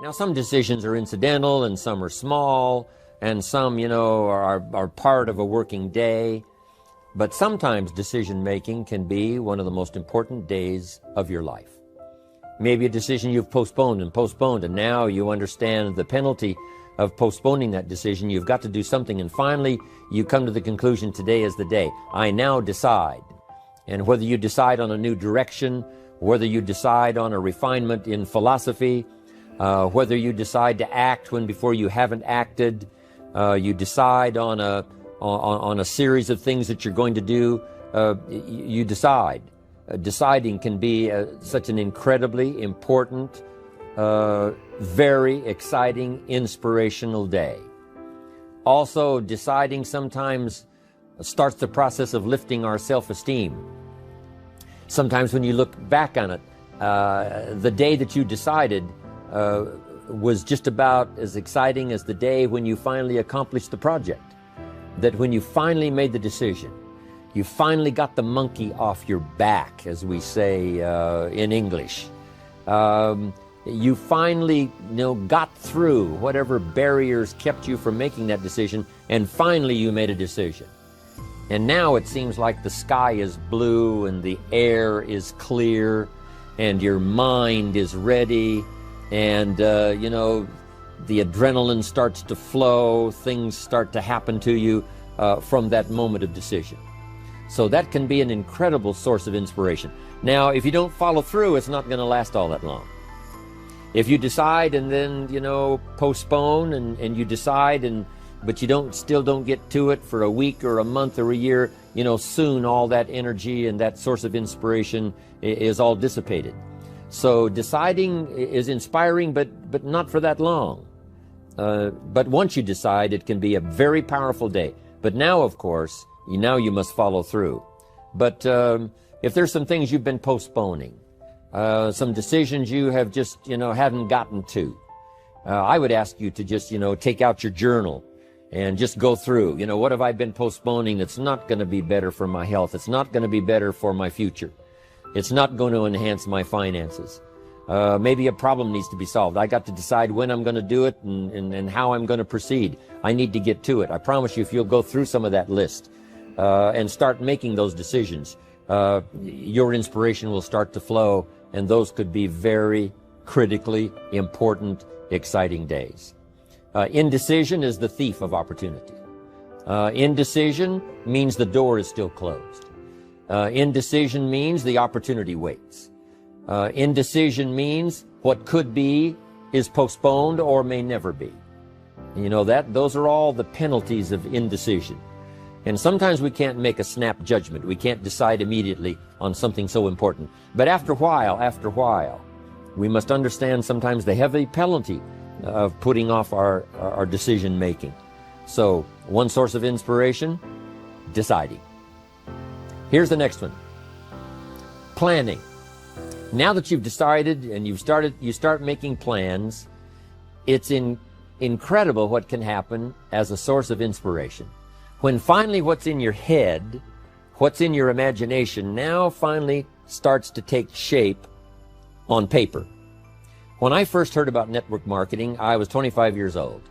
Now, some decisions are incidental and some are small and some, are part of a working day. But sometimes decision making can be one of the most important days of your life. Maybe a decision you've postponed, and now you understand the penalty of postponing that decision. You've got to do something, and finally you come to the conclusion, today is the day. I now decide. And whether you decide on a new direction, whether you decide on a refinement in philosophy, whether you decide to act when before you haven't acted, you decide on a series of things that you're going to do, you decide. Deciding can be such an incredibly important, very exciting, inspirational day. Also, deciding sometimes starts the process of lifting our self-esteem. Sometimes when you look back on it, the day that you decided was just about as exciting as the day when you finally accomplished the project. That when you finally made the decision, you finally got the monkey off your back, as we say in English. You finally got through whatever barriers kept you from making that decision, and finally you made a decision. And now it seems like the sky is blue and the air is clear and your mind is ready, and the adrenaline starts to flow, things start to happen to you from that moment of decision. So that can be an incredible source of inspiration. Now, if you don't follow through, it's not going to last all that long. If you decide and then, postpone and you decide, but you still don't get to it for a week or a month or a year, soon all that energy and that source of inspiration is all dissipated. So deciding is inspiring, but not for that long. But once you decide, it can be a very powerful day. But now, of course, you must follow through. But if there's some things you've been postponing, some decisions you have just, haven't gotten to, I would ask you to just, take out your journal and just go through, what have I been postponing that's not going to be better for my health? It's not going to be better for my future. It's not going to enhance my finances. Maybe a problem needs to be solved. I got to decide when I'm going to do it and how I'm going to proceed. I need to get to it. I promise you, if you'll go through some of that list and start making those decisions, your inspiration will start to flow, and those could be very critically important, exciting days. Indecision is the thief of opportunity. Indecision means the door is still closed. Indecision means the opportunity waits. Indecision means what could be is postponed or may never be. Those are all the penalties of indecision. And sometimes we can't make a snap judgment. We can't decide immediately on something so important. But after a while, we must understand sometimes the heavy penalty of putting off our decision making. So, one source of inspiration, deciding. Here's the next one. Planning. Now that you've decided and you start making plans, it's incredible what can happen as a source of inspiration. When finally what's in your head, what's in your imagination, now finally starts to take shape on paper. When I first heard about network marketing, I was 25 years old.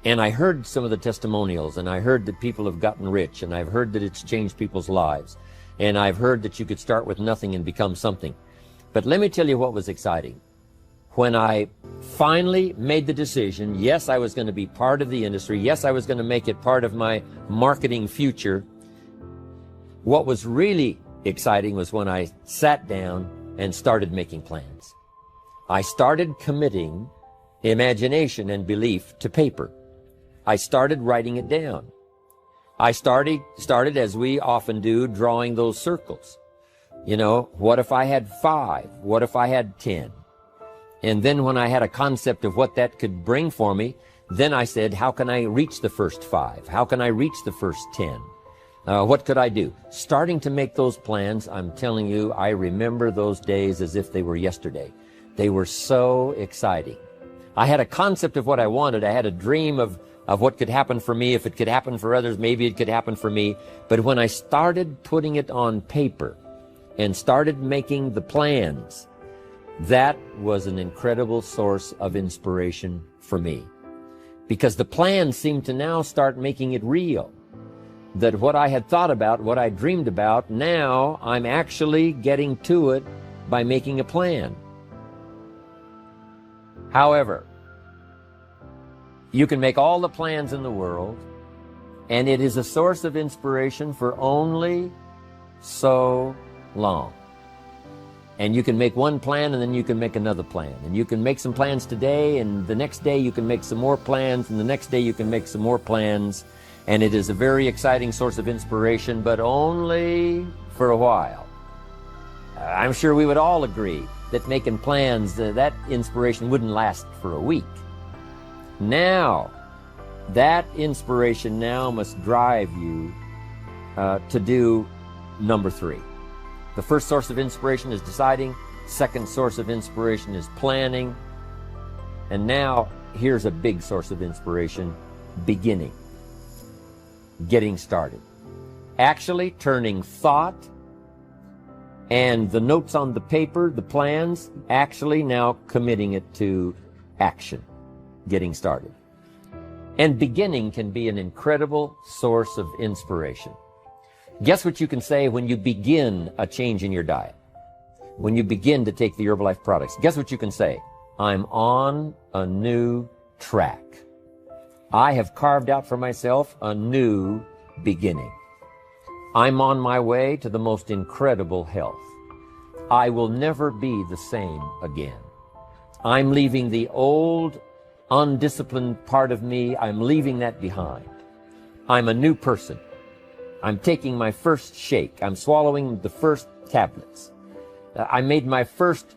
And I heard some of the testimonials, and I heard that people have gotten rich, and I've heard that it's changed people's lives. And I've heard that you could start with nothing and become something. But let me tell you what was exciting. When I finally made the decision, yes, I was going to be part of the industry, yes, I was going to make it part of my marketing future, what was really exciting was when I sat down and started making plans. I started committing imagination and belief to paper. I started writing it down. I started, as we often do, drawing those circles. What if I had 5? What if I had 10? And then when I had a concept of what that could bring for me, then I said, how can I reach the first 5? How can I reach the first 10? What could I do? Starting to make those plans, I'm telling you, I remember those days as if they were yesterday. They were so exciting. I had a concept of what I wanted. I had a dream of what could happen for me. If it could happen for others, maybe it could happen for me. But when I started putting it on paper and started making the plans, That was an incredible source of inspiration for me, because the plan seemed to now start making it real. That what I had thought about, what I dreamed about, now I'm actually getting to it by making a plan. However, you can make all the plans in the world, and it is a source of inspiration for only so long. And you can make one plan, and then you can make another plan. And you can make some plans today, and the next day you can make some more plans, and the next day you can make some more plans. And it is a very exciting source of inspiration, but only for a while. I'm sure we would all agree that making plans, that inspiration wouldn't last for a week. Now, that inspiration now must drive you to do number 3. The first source of inspiration is deciding. Second source of inspiration is planning. And now, here's a big source of inspiration: beginning. Getting started. Actually turning thought and the notes on the paper, the plans, actually now committing it to action. Getting started. And beginning can be an incredible source of inspiration. Guess what you can say when you begin a change in your diet? When you begin to take the Herbalife products, guess what you can say? I'm on a new track. I have carved out for myself a new beginning. I'm on my way to the most incredible health. I will never be the same again. I'm leaving the old, undisciplined part of me. I'm leaving that behind. I'm a new person. I'm taking my first shake. I'm swallowing the first tablets. I made my first,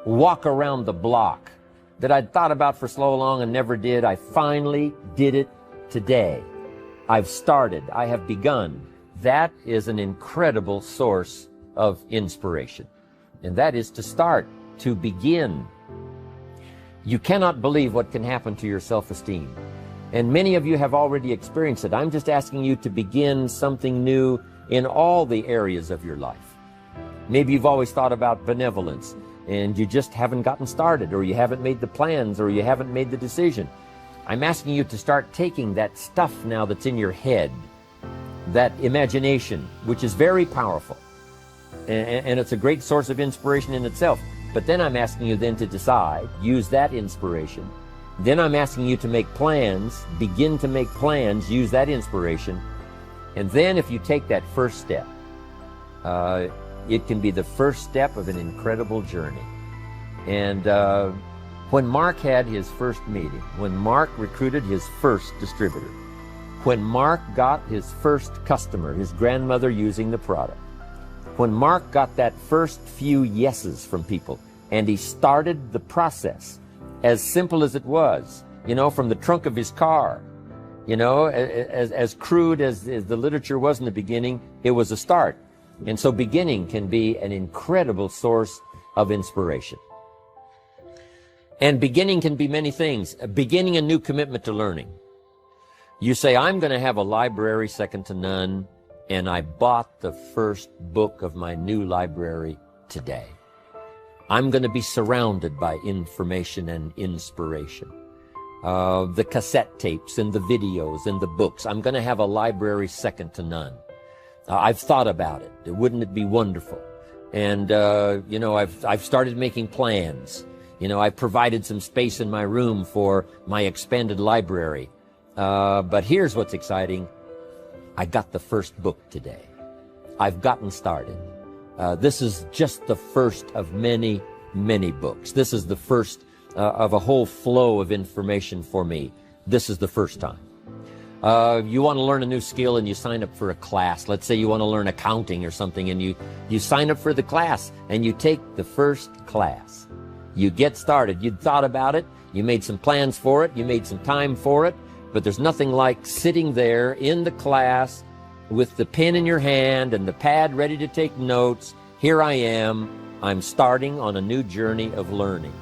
walk around the block that I'd thought about for so long and never did. I finally did it today. I've started. I have begun. That is an incredible source of inspiration. And that is to start, to begin. You cannot believe what can happen to your self-esteem. And many of you have already experienced it. I'm just asking you to begin something new in all the areas of your life. Maybe you've always thought about benevolence, and you just haven't gotten started, or you haven't made the plans, or you haven't made the decision. I'm asking you to start taking that stuff now that's in your head, that imagination, which is very powerful, and it's a great source of inspiration in itself. But then I'm asking you then to decide, use that inspiration. Then I'm asking you to make plans, begin to make plans, use that inspiration. And then if you take that first step, it can be the first step of an incredible journey. And when Mark had his first meeting, when Mark recruited his first distributor, when Mark got his first customer, his grandmother using the product, when Mark got that first few yeses from people, and he started the process, as simple as it was, from the trunk of his car, as crude as the literature was in the beginning, it was a start. And so beginning can be an incredible source of inspiration. And beginning can be many things. Beginning a new commitment to learning. You say, I'm going to have a library second to none, and I bought the first book of my new library today. I'm going to be surrounded by information and inspiration. The cassette tapes and the videos and the books. I'm going to have a library second to none. I've thought about it. Wouldn't it be wonderful? And, I've started making plans. I've provided some space in my room for my expanded library. But here's what's exciting. I got the first book today. I've gotten started. This is just the first of many, many books. This is the first of a whole flow of information for me. This is the first time. You want to learn a new skill and you sign up for a class. Let's say you want to learn accounting or something, and you sign up for the class and you take the first class. You get started. You thought about it. You made some plans for it. You made some time for it. But there's nothing like sitting there in the class with the pen in your hand and the pad ready to take notes. Here I am. I'm starting on a new journey of learning.